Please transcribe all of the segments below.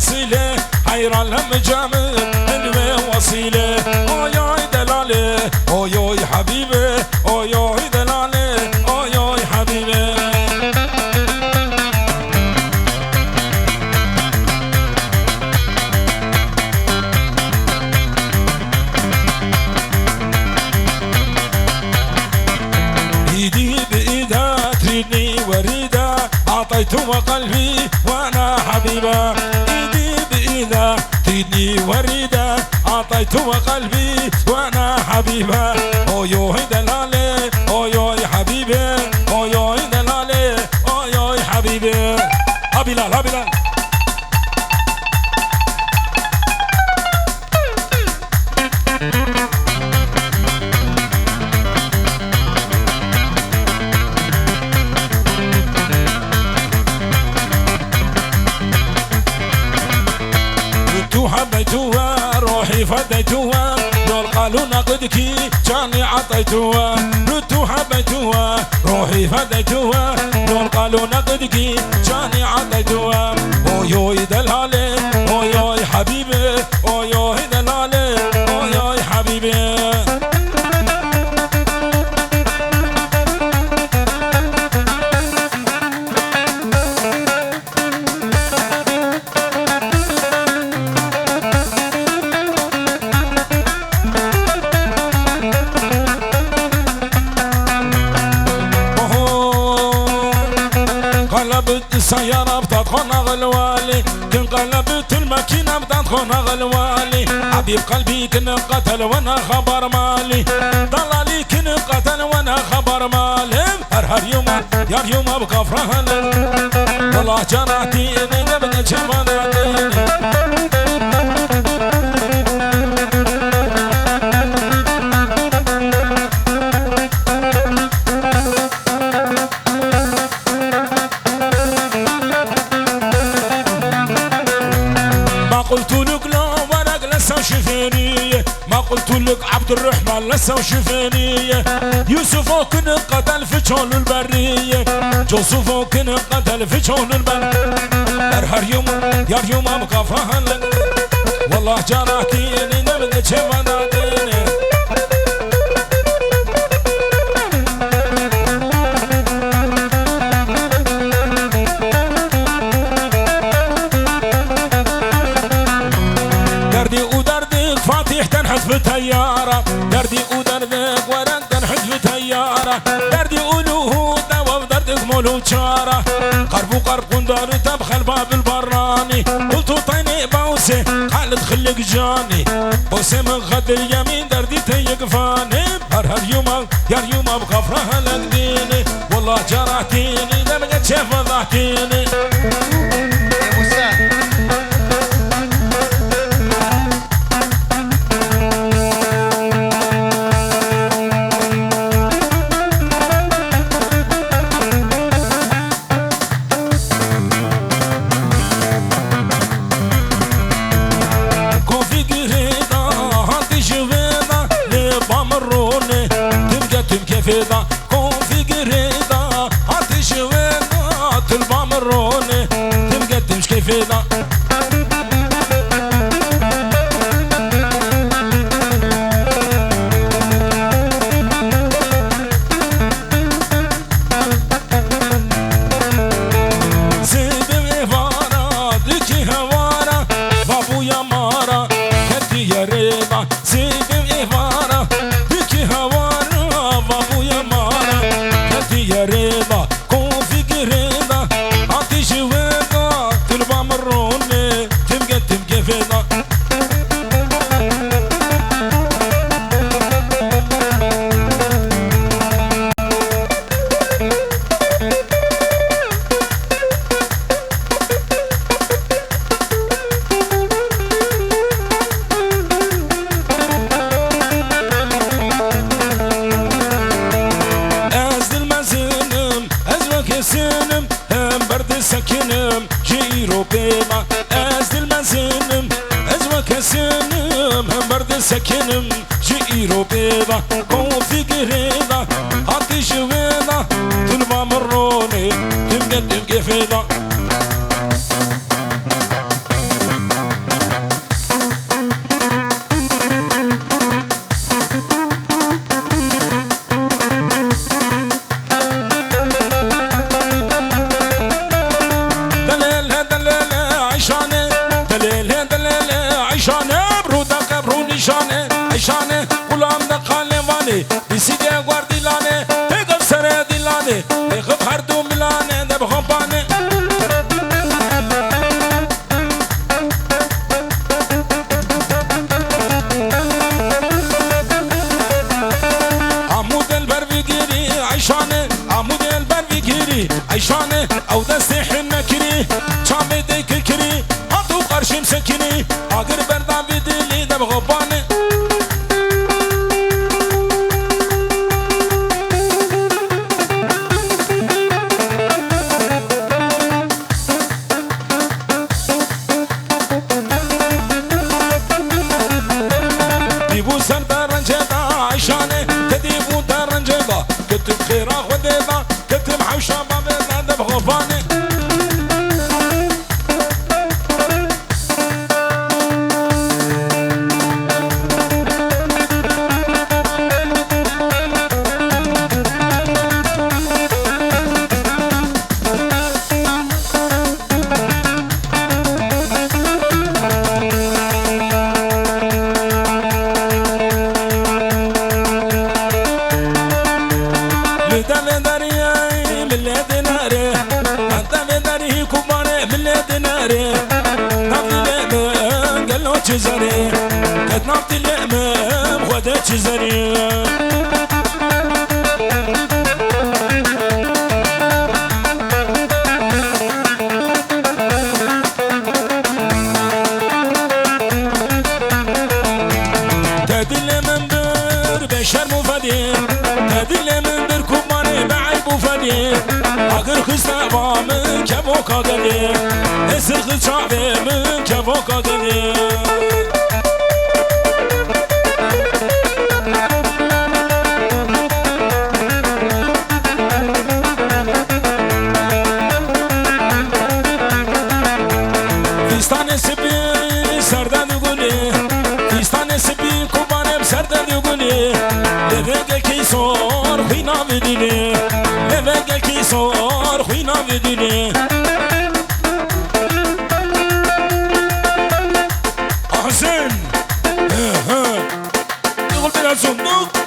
وصيله حيران لم جامل حلوة وصيله اوي دلاله اوي حبيبي اوي دلاله اوي حبيبي ايدي بايدها تريدني وريده اعطيته قلبي وانا حبيبه ايدي بايدها تريدني وريده اعطيته قلبي وانا حبيبه اوي دلاله اوي حبيبي اوي دلاله اوي حبيبي بلال بلال حبيتوها روحي فديتوها دول قالوا نقدكي جاني عطيتوها ردتو حبيتوها روحي فديتوها دول قالوا نقدكي جاني عطيتوها اوي دلالي اوي حبيبي اوي دلالي اوي حبيبي قلبت السيارة بتدخل غلوالي كن قلبت الماكينة بتدخل غلوالي حبيب قلبي كن قتل وانا خبر مالي ضلالي كن قتل وانا خبر مالي هر يوم يا يوم ابقى فرحان والله جرعتيني نبني شماناتيني ما قلت لك عبد الرحمن لسه وشفانية يوسف كن قتل في شون البرية جوزف كن قتل في شون البرية هر يوم يا يوم ابقى فرحان والله جرحتيني نبني شماناتيني تنحت في تيارة دردي ودردك ورد تنحت في تيارة دردي قولوه دوا دردك مولو شارة قرب وقرب قندار تبخل باب البراني قلتو طيني بوسي قالت خليك جاني بوسي من غد اليمين دردي تيقفاني هر يوم يا يوم ابقى فرح لك ديني والله جرعتيني لما تشوف فضحتيني فيدا كون في قريدا عطش ويدا تلبى مروني تبقى تمشي فيدا سيدي فارا دكي هوارا بابو يا مارا كدي يا ريبا سيدي فارا دكي هوارا يا ريبا كون في قريبا عطش ويدا تلبى مروني تبقى فيدا سنم هم برد سكنم جيرو بيما از المنزنم ازوك سنم هم برد سكنم جيرو بيما كون في قريبا عطش ويدا تلبى مروني تبقى فيدا گلام دقاله وانه بیسیده گوردی لانه تگم سر دیلانه تگم هر دو ملانه دب خوبانه عمود البر بگیری عیشانه عمود البر بگیری عیشانه او دست حنه کری چامه دیکر کری هاتو قرشم سکنی اگر بردم بدلی دب خوبانه دیبو سر در رنجه دا عیشانه تدیبو در رنجه دا کتب خیرا خوده دا کتب حوشا بابه دا دب خوبانه چزاری قد نفتی لعمم خدا چزاری تدل من بر بشر مفدی تدل من بر کبانه بعیب مفدی اگر خسته با من که بوکا گلی اسر خچابه من که بوکا گلی فیستان سپی سردن گلی فیستان سپی کبانم سردن گلی لبگل کی سور خوینا بدیلی لبگل کی سور خوینا بدیلی احسن يقول بلا الصندوق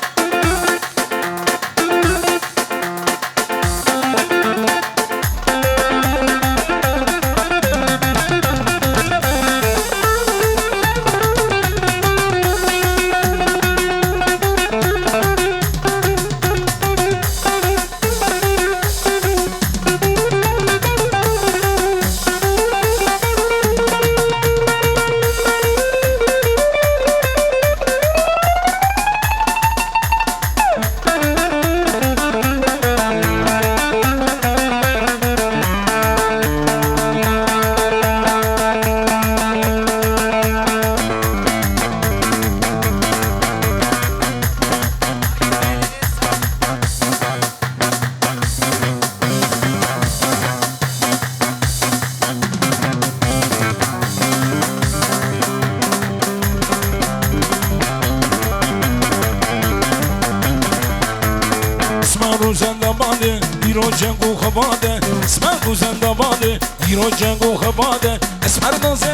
زنداباده ایران جنگو خباده اسمر زنداباده ایران جنگو خباده اسمر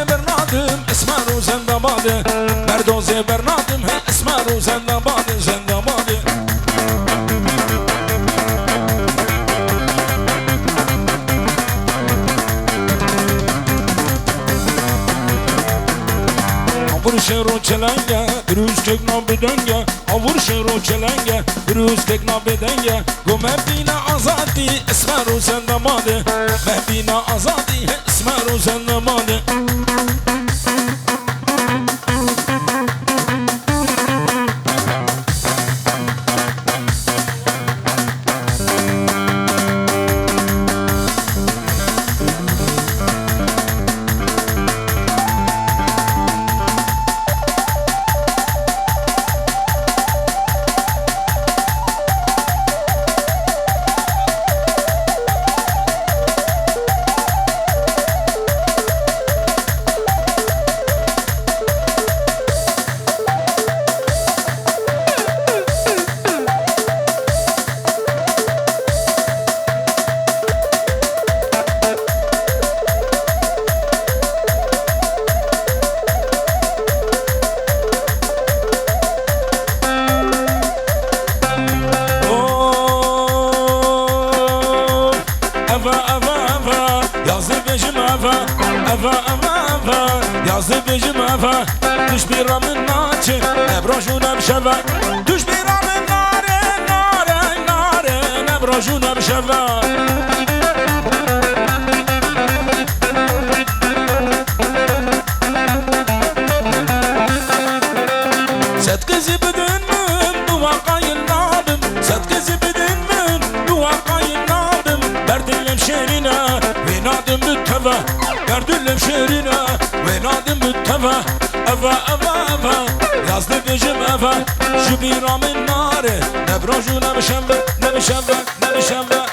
برنادم اسمر زنداباده مردوز برنادم اسمر زنداباده زنداباده Avur şehru çelenge, brüz tekna bedenge. Avur şehru çelenge, brüz tekna bedenge. Go mebina azadi, esmeru zendamade. Mebina azadi, esmeru zendamade. أفا أفا أفا yazdı bejim أفا Düş bir ramın naçı Ebroşuna bşeva Düş bir ramın nare nare nare Ebroşuna bşeva Set kızı büdünmüm Dua kayınladım Set kızı büdünmüm Dua kayınladım Berdillem şerine Ve nadım mütteva Berdillem şerine Ve nadım mütteva Eva eva eva Yazdı bejim eva Şu bir ramın nare Ne broju ne bişembe Ne bişembe Ne bişembe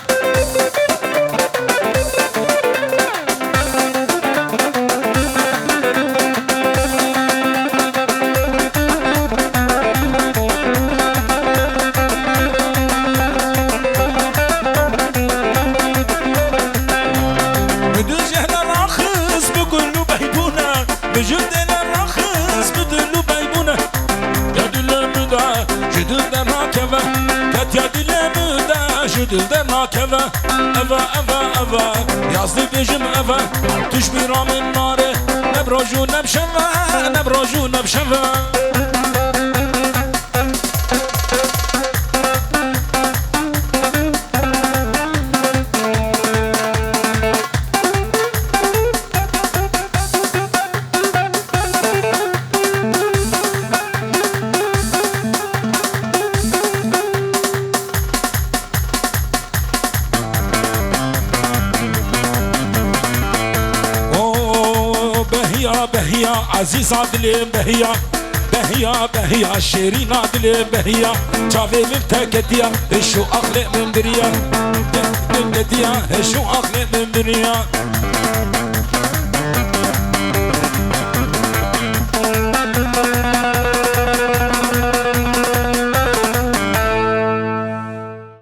Müjdeler rakhız müdürlü beybune Ya dilemüde Jüdülden hakeve Ket ya dilemüde Jüdülden hakeve Eva eva eva Yazdı bejim eva Düş bir ramın nare Ne broju ne bşeve Ne broju ne bşeve بهيا عزيز عدلي بهيا بهيا بهيا شيرين عدلي بهيا شافي مبتكتيا شو أخلق من بريا مبتكتيا شو أخلق من بريا